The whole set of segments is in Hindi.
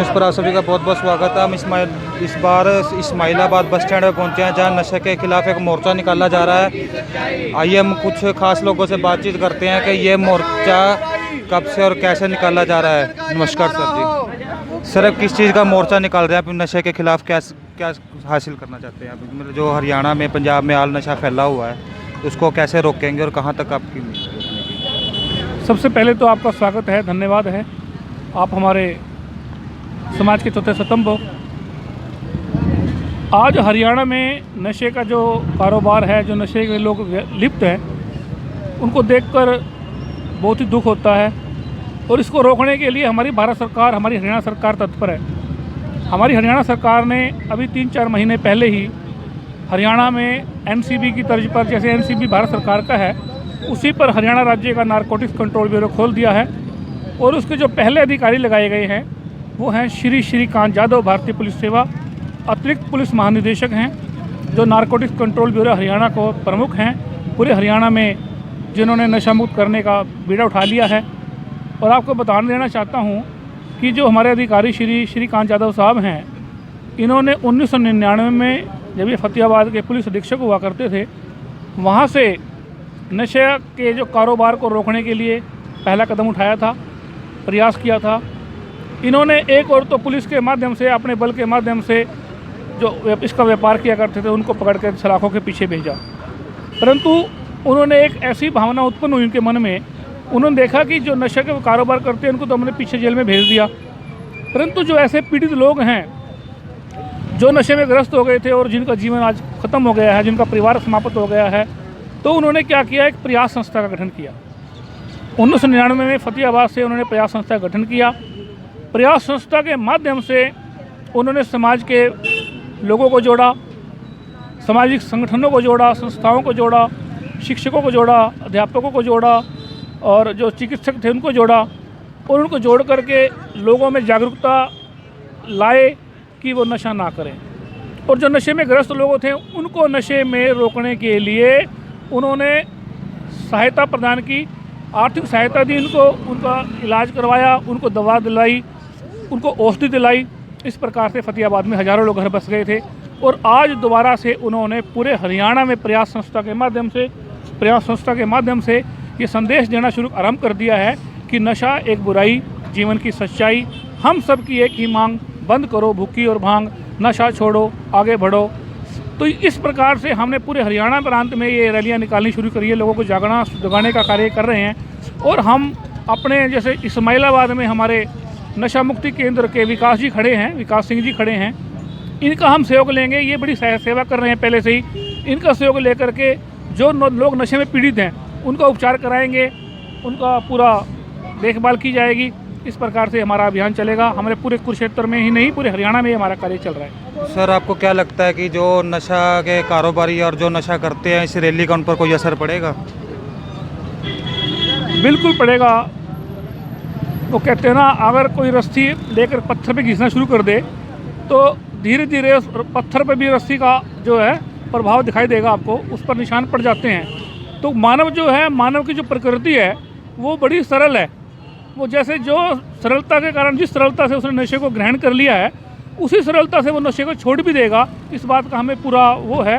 न्यूज़ पर आप सभी का बहुत बहुत स्वागत है। हम इस बार इस्माइलाबाद बस स्टैंड पर पहुंचे हैं, जहां नशे के खिलाफ एक मोर्चा निकाला जा रहा है। आइए हम कुछ खास लोगों से बातचीत करते हैं कि ये मोर्चा कब से और कैसे निकाला जा रहा है। नमस्कार सर जी। सर, अब किस चीज़ का मोर्चा निकाल रहे हैं आप नशे के खिलाफ? क्या हासिल करना चाहते हैं आप? मतलब जो हरियाणा में, पंजाब में आल नशा फैला हुआ है, उसको कैसे रोकेंगे और कहाँ तक आपकी? सबसे पहले तो आपका स्वागत है, धन्यवाद है। आप हमारे समाज के चौथे स्तंभ हो। आज हरियाणा में नशे का जो कारोबार है, जो नशे के लोग लिप्त हैं, उनको देखकर बहुत ही दुख होता है और इसको रोकने के लिए हमारी भारत सरकार, हमारी हरियाणा सरकार तत्पर है। हमारी हरियाणा सरकार ने अभी 3-4 महीने पहले ही हरियाणा में एनसीबी की तर्ज पर, जैसे एनसीबी भारत सरकार का है, उसी पर हरियाणा राज्य का नारकोटिक्स कंट्रोल ब्यूरो खोल दिया है। और उसके जो पहले अधिकारी लगाए गए हैं वो हैं श्रीकांत यादव, भारतीय पुलिस सेवा अतिरिक्त पुलिस महानिदेशक हैं, जो नारकोटिक्स कंट्रोल ब्यूरो हरियाणा को प्रमुख हैं पूरे हरियाणा में, जिन्होंने नशा मुक्त करने का बीड़ा उठा लिया है। और आपको बता देना चाहता हूं कि जो हमारे अधिकारी श्रीकांत यादव साहब हैं, इन्होंने 1999 में, जब ये फतेहाबाद के पुलिस अधीक्षक हुआ करते थे, वहाँ से नशे के जो कारोबार को रोकने के लिए पहला कदम उठाया था, प्रयास किया था। इन्होंने एक और तो पुलिस के माध्यम से, अपने बल के माध्यम से जो इसका व्यापार किया करते थे, उनको पकड़ कर सलाखों के पीछे भेजा। परंतु उन्होंने एक ऐसी भावना उत्पन्न हुई उनके मन में, उन्होंने देखा कि जो नशे के कारोबार करते हैं उनको तो हमने पीछे जेल में भेज दिया, परंतु जो ऐसे पीड़ित लोग हैं जो नशे में ग्रस्त हो गए थे और जिनका जीवन आज ख़त्म हो गया है, जिनका परिवार समाप्त हो गया है, तो उन्होंने क्या किया, एक प्रयास संस्था का गठन किया। 1999 में फतेहाबाद से उन्होंने प्रयास संस्था का गठन किया। प्रयास संस्था के माध्यम से उन्होंने समाज के लोगों को जोड़ा, सामाजिक संगठनों को जोड़ा, संस्थाओं को जोड़ा, शिक्षकों को जोड़ा, अध्यापकों को जोड़ा और जो चिकित्सक थे उनको जोड़ा, और उनको जोड़ करके लोगों में जागरूकता लाए कि वो नशा ना करें। और जो नशे में ग्रस्त लोग थे उनको नशे में रोकने के लिए उन्होंने सहायता प्रदान की, आर्थिक सहायता दी उनको, उनका इलाज करवाया, उनको दवा दिलाई, उनको औषधि दिलाई। इस प्रकार से फतेहाबाद में हज़ारों लोग घर बस गए थे। और आज दोबारा से उन्होंने पूरे हरियाणा में प्रयास संस्था के माध्यम से ये संदेश देना शुरू आरंभ कर दिया है कि नशा एक बुराई, जीवन की सच्चाई, हम सब की एक ही मांग, बंद करो भूखी और भांग, नशा छोड़ो आगे बढ़ो। तो इस प्रकार से हमने पूरे हरियाणा प्रांत में ये रैलियां निकालनी शुरू करी है, लोगों को जगाने का कार्य कर रहे हैं। और हम अपने, जैसे इस्माइलाबाद में हमारे नशा मुक्ति केंद्र के विकास सिंह जी खड़े हैं, इनका हम सहयोग लेंगे। ये बड़ी सेवा कर रहे हैं पहले से ही। इनका सहयोग लेकर के जो लोग नशे में पीड़ित हैं उनका उपचार कराएंगे, उनका पूरा देखभाल की जाएगी। इस प्रकार से हमारा अभियान चलेगा। हमारे पूरे कुरुक्षेत्र में ही नहीं, पूरे हरियाणा में हमारा कार्य चल रहा है। सर, आपको क्या लगता है कि जो नशा के कारोबारी और जो नशा करते हैं, इस रैली का उन पर कोई असर पड़ेगा? बिल्कुल पड़ेगा। वो कहते हैं ना, अगर कोई रस्सी लेकर पत्थर पे घिसना शुरू कर दे तो धीरे धीरे उस पत्थर पे भी रस्सी का जो है प्रभाव दिखाई देगा आपको, उस पर निशान पड़ जाते हैं। तो मानव जो है, मानव की जो प्रकृति है वो बड़ी सरल है। वो जैसे जो सरलता के कारण, जिस सरलता से उसने नशे को ग्रहण कर लिया है, उसी सरलता से वो नशे को छोड़ भी देगा। इस बात का हमें पूरा वो है,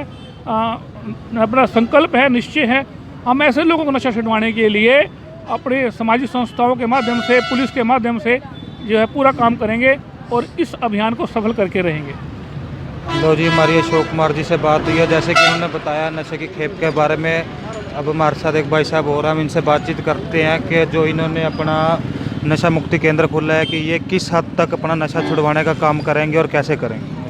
अपना संकल्प है, निश्चय है। हम ऐसे लोगों को नशा छुड़वाने के लिए अपने सामाजिक संस्थाओं के माध्यम से, पुलिस के माध्यम से जो है पूरा काम करेंगे और इस अभियान को सफल करके रहेंगे। लो जी, हमारी अशोक कुमार जी से बात हुई है, जैसे कि उन्होंने बताया नशे की खेप के बारे में। अब हमारे साथ एक भाई साहब और हम इनसे बातचीत करते हैं कि जो इन्होंने अपना नशा मुक्ति केंद्र खोला है, कि ये किस हद तक अपना नशा छुड़वाने का काम करेंगे और कैसे करेंगे।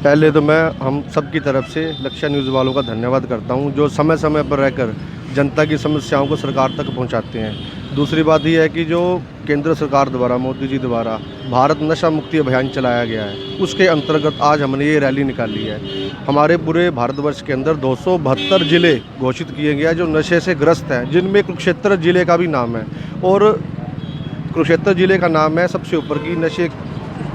पहले तो मैं हम सब की तरफ से लक्ष्य न्यूज़ वालों का धन्यवाद करता हूं, जो समय समय पर रहकर जनता की समस्याओं को सरकार तक पहुंचाते हैं। दूसरी बात यह है कि जो केंद्र सरकार द्वारा, मोदी जी द्वारा भारत नशा मुक्ति अभियान चलाया गया है, उसके अंतर्गत आज हमने ये रैली निकाली है। हमारे पूरे भारतवर्ष के अंदर 272 ज़िले घोषित किए गए हैं जो नशे से ग्रस्त हैं, जिनमें कुरुक्षेत्र ज़िले का भी नाम है। और कुरुक्षेत्र ज़िले का नाम है सबसे ऊपर की नशे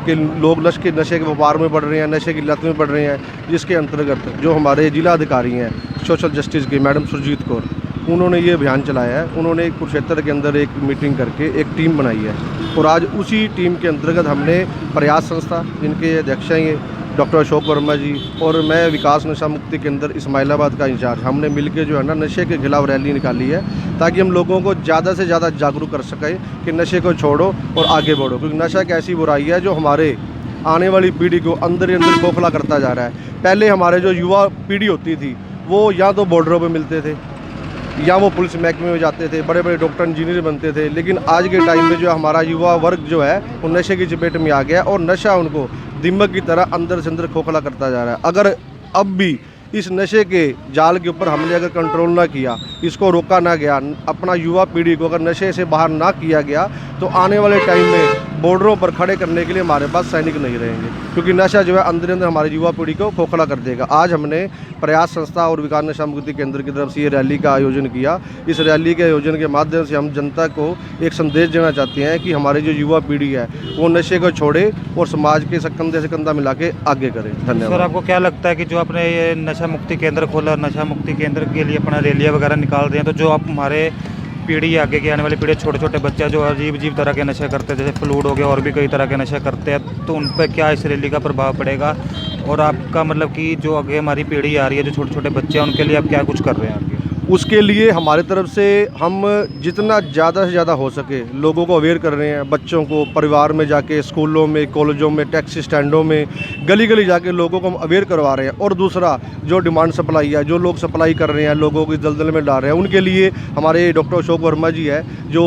के लोग नशे के व्यापार में पड़ रहे हैं, नशे की लत में पड़ रहे हैं, जिसके अंतर्गत जो हमारे जिला अधिकारी हैं सोशल जस्टिस के, मैडम सुरजीत कौर, उन्होंने ये अभियान चलाया है। उन्होंने कुरुक्षेत्र के अंदर एक मीटिंग करके एक टीम बनाई है और आज उसी टीम के अंतर्गत हमने प्रयास संस्था, जिनके अध्यक्ष हैं ये डॉक्टर अशोक वर्मा जी, और मैं विकास नशा मुक्ति केंद्र इस्माइलाबाद का इंचार्ज, हमने मिलकर जो है ना नशे के खिलाफ रैली निकाली है ताकि हम लोगों को ज़्यादा से ज़्यादा जागरूक कर सकें कि नशे को छोड़ो और आगे बढ़ो, क्योंकि नशा एक ऐसी बुराई है जो हमारे आने वाली पीढ़ी को अंदर ही अंदर खोखला करता जा रहा है। पहले हमारे जो युवा पीढ़ी होती थी वो या तो बॉर्डरों पे मिलते थे या वो पुलिस महकमे में जाते थे, बड़े बड़े डॉक्टर इंजीनियर बनते थे, लेकिन आज के टाइम में जो हमारा युवा वर्ग जो है वो नशे की चपेट में आ गया और नशा उनको दिमाग की तरह अंदर से अंदर खोखला करता जा रहा है। अगर अब भी इस नशे के जाल के ऊपर हमने अगर कंट्रोल ना किया, इसको रोका ना गया, अपना युवा पीढ़ी को अगर नशे से बाहर ना किया गया, तो आने वाले टाइम में बॉर्डरों पर खड़े करने के लिए हमारे पास सैनिक नहीं रहेंगे, क्योंकि नशा जो है अंदर अंदर हमारी युवा पीढ़ी को खोखला कर देगा। आज हमने प्रयास संस्था और विकास नशा मुक्ति केंद्र की तरफ से ये रैली का आयोजन किया। इस रैली के आयोजन के माध्यम से हम जनता को एक संदेश देना चाहते हैं कि हमारी जो युवा पीढ़ी है वो नशे को छोड़े और समाज के कंधे से कंधा मिला के आगे करे। धन्यवाद। सर, आपको क्या लगता है कि जो आपने ये नशा मुक्ति केंद्र खोला, नशा मुक्ति केंद्र के लिए अपना रैलियाँ वगैरह निकाल रहे हैं, तो जो आप हमारे पीढ़ी आगे की आने वाली पीढ़ी, छोटे छोटे बच्चे जो अजीब तरह के नशे करते हैं, जैसे फ्लूड हो गया और भी कई तरह के नशे करते हैं, तो उन पर क्या इस रैली का प्रभाव पड़ेगा? और आपका मतलब कि जो आगे हमारी पीढ़ी आ रही है, जो छोटे छोटे बच्चे हैं, उनके लिए आप क्या कुछ कर रहे हैं आगे? उसके लिए हमारी तरफ से हम जितना ज़्यादा से ज़्यादा हो सके लोगों को अवेयर कर रहे हैं। बच्चों को परिवार में जाके, स्कूलों में, कॉलेजों में, टैक्सी स्टैंडों में, गली गली जाके लोगों को हम अवेयर करवा रहे हैं। और दूसरा, जो डिमांड सप्लाई है, जो लोग सप्लाई कर रहे हैं, लोगों को दलदल में डाल रहे हैं, उनके लिए हमारे डॉक्टर अशोक वर्मा जी है जो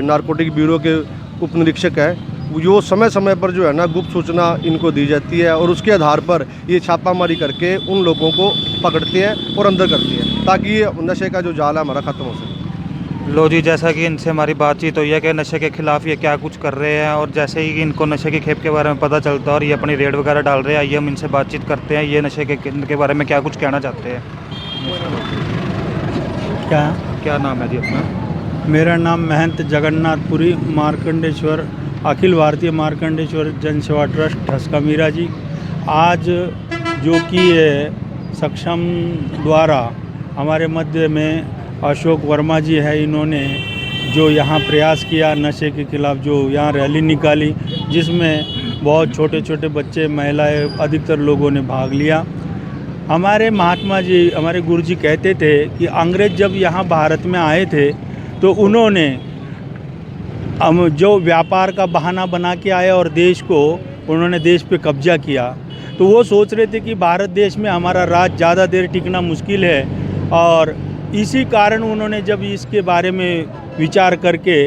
नारकोटिक ब्यूरो के उप निरीक्षक है, जो समय समय पर जो है ना गुप्त सूचना इनको दी जाती है और उसके आधार पर ये छापामारी करके उन लोगों को पकड़ते हैं और अंदर करते हैं, ताकि ये नशे का जो जाल है हमारा ख़त्म हो सके। लो जी, जैसा कि इनसे हमारी बातचीत हुई है कि नशे के खिलाफ़ ये क्या कुछ कर रहे हैं, और जैसे ही इनको नशे की खेप के बारे में पता चलता है और ये अपनी रेड वगैरह डाल रहे हैं, आइए हम इनसे बातचीत करते हैं, ये नशे के केंद्र के बारे में क्या कुछ कहना चाहते हैं। क्या नाम है जी अपना? मेरा नाम महंत जगन्नाथपुरी मार्कंडेश्वर, अखिल भारतीय मार्कंडेश्वर जन सेवा ट्रस्ट ठसका मीरा जी। आज जो कि सक्षम द्वारा हमारे मध्य में अशोक वर्मा जी है, इन्होंने जो यहाँ प्रयास किया नशे के खिलाफ़, जो यहाँ रैली निकाली, जिसमें बहुत छोटे छोटे बच्चे, महिलाएं, अधिकतर लोगों ने भाग लिया। हमारे महात्मा जी, हमारे गुरु जी कहते थे कि अंग्रेज़ जब यहाँ भारत में आए थे तो उन्होंने जो व्यापार का बहाना बना के आए और देश को उन्होंने देश पे कब्जा किया, तो वो सोच रहे थे कि भारत देश में हमारा राज ज़्यादा देर टिकना मुश्किल है, और इसी कारण उन्होंने जब इसके बारे में विचार करके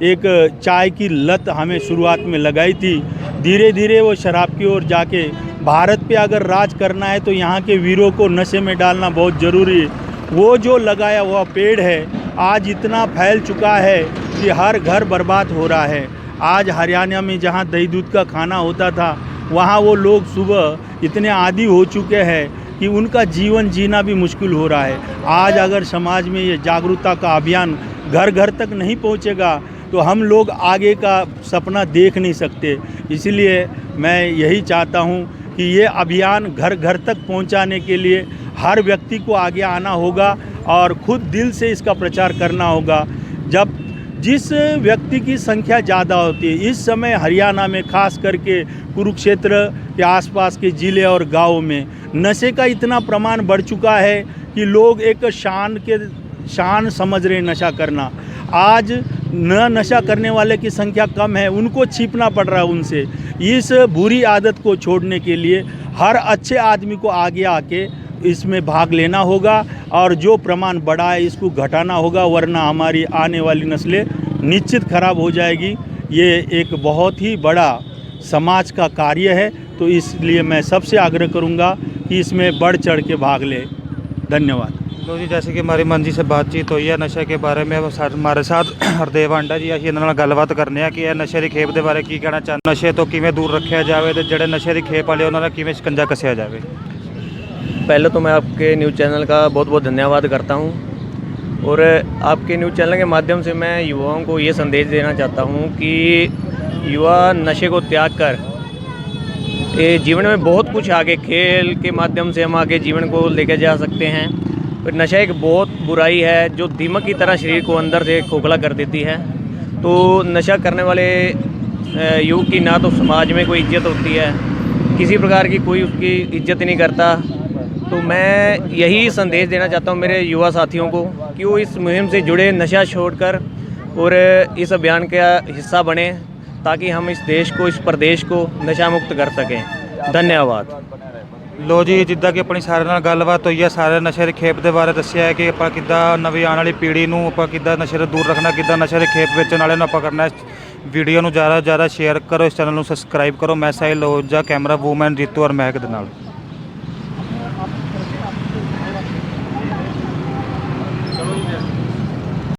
एक चाय की लत हमें शुरुआत में लगाई थी, धीरे धीरे वो शराब की ओर जाके भारत पे अगर राज करना है तो यहाँ के वीरों को नशे में डालना बहुत ज़रूरी है। वो जो लगाया हुआ पेड़ है आज इतना फैल चुका है कि हर घर बर्बाद हो रहा है। आज हरियाणा में जहाँ दही दूध का खाना होता था, वहाँ वो लोग सुबह इतने आदी हो चुके हैं कि उनका जीवन जीना भी मुश्किल हो रहा है। आज अगर समाज में ये जागरूकता का अभियान घर घर तक नहीं पहुँचेगा तो हम लोग आगे का सपना देख नहीं सकते। इसलिए मैं यही चाहता हूँ कि ये अभियान घर घर तक पहुँचाने के लिए हर व्यक्ति को आगे आना होगा और खुद दिल से इसका प्रचार करना होगा। जब जिस व्यक्ति की संख्या ज़्यादा होती है, इस समय हरियाणा में खास करके कुरुक्षेत्र के आसपास के ज़िले और गाँव में नशे का इतना प्रमाण बढ़ चुका है कि लोग एक शान समझ रहे नशा करना। आज न नशा करने वाले की संख्या कम है, उनको छिपना पड़ रहा है उनसे। इस बुरी आदत को छोड़ने के लिए हर अच्छे आदमी को आगे आके इसमें भाग लेना होगा और जो प्रमाण बढ़ा है इसको घटाना होगा, वरना हमारी आने वाली नस्लें निश्चित खराब हो जाएगी। ये एक बहुत ही बड़ा समाज का कार्य है, तो इसलिए मैं सबसे आग्रह करूंगा कि इसमें बढ़ चढ़ के भाग ले। धन्यवाद। तो जी, जैसे कि हमारी मन जी से बातचीत हुई है नशे के बारे में, हमारे साथ हरदेव आंडा जी ਅਸੀਂ ਇਹਨਾਂ ਨਾਲ ਗੱਲਬਾਤ ਕਰਨੇ ਆ ਕਿ ਇਹ ਨਸ਼ੇ ਦੀ ਖੇਪ ਦੇ ਬਾਰੇ ਕੀ ਕਹਿਣਾ ਚਾਹੁੰਦੇ, ਨਸ਼ੇ ਤੋਂ ਕਿਵੇਂ ਦੂਰ ਰੱਖਿਆ ਜਾਵੇ ਤੇ ਜਿਹੜੇ ਨਸ਼ੇ ਦੀ ਖੇਪ ਵਾਲੇ ਉਹਨਾਂ ਦਾ ਕਿਵੇਂ ਸ਼ਿਕੰਜਾ ਕੱਸਿਆ ਜਾਵੇ। पहले तो मैं आपके न्यूज़ चैनल का बहुत बहुत धन्यवाद करता हूं और आपके न्यूज़ चैनल के माध्यम से मैं युवाओं को ये संदेश देना चाहता हूं कि युवा नशे को त्याग कर जीवन में बहुत कुछ आगे, खेल के माध्यम से हम आगे जीवन को लेकर जा सकते हैं। नशा एक बहुत बुराई है जो दीमक की तरह शरीर को अंदर से खोखला कर देती है। तो नशा करने वाले युवक की ना तो समाज में कोई इज्जत होती है, किसी प्रकार की कोई उसकी इज्जत नहीं करता। तो मैं यही संदेश देना चाहता हूँ मेरे युवा साथियों को कि वो इस मुहिम से जुड़े, नशा छोड़कर और इस अभियान का हिस्सा बने, ताकि हम इस देश को, इस प्रदेश को नशा मुक्त कर सकें। धन्यवाद। ਲੋ ਜੀ, ਜਿੱਦਾਂ ਕਿ ਆਪਣੀ ਸਾਰਿਆਂ ਨਾਲ ਗੱਲਬਾਤ ਹੋਈ ਹੈ, ਸਾਰੇ ਨਸ਼ੇ ਦੇ ਖੇਪ ਦੇ ਬਾਰੇ ਦੱਸਿਆ ਹੈ ਕਿ ਆਪਾਂ ਕਿੱਦਾਂ ਨਵੀਂ ਆਉਣ ਵਾਲੀ ਪੀੜ੍ਹੀ ਨੂੰ ਆਪਾਂ ਕਿੱਦਾਂ ਨਸ਼ੇ ਤੋਂ ਦੂਰ ਰੱਖਣਾ, ਕਿੱਦਾਂ ਨਸ਼ੇ ਦੇ ਖੇਪ ਵੇਚਣ ਵਾਲਿਆਂ ਨੂੰ ਆਪਾਂ ਕਰਨਾ। ਵੀਡੀਓ ਨੂੰ ਜ਼ਿਆਦਾ ਤੋਂ ਜ਼ਿਆਦਾ ਸ਼ੇਅਰ ਕਰੋ, ਇਸ ਚੈਨਲ ਨੂੰ ਸਬਸਕ੍ਰਾਈਬ ਕਰੋ। ਮੈਂ ਸਾਹਿਲ ਲੋਜਾ, ਕੈਮਰਾ ਵੂਮੈਨ ਜੀਤੂ ਔਰ ਮਹਿਕ ਦੇ ਨਾਲ।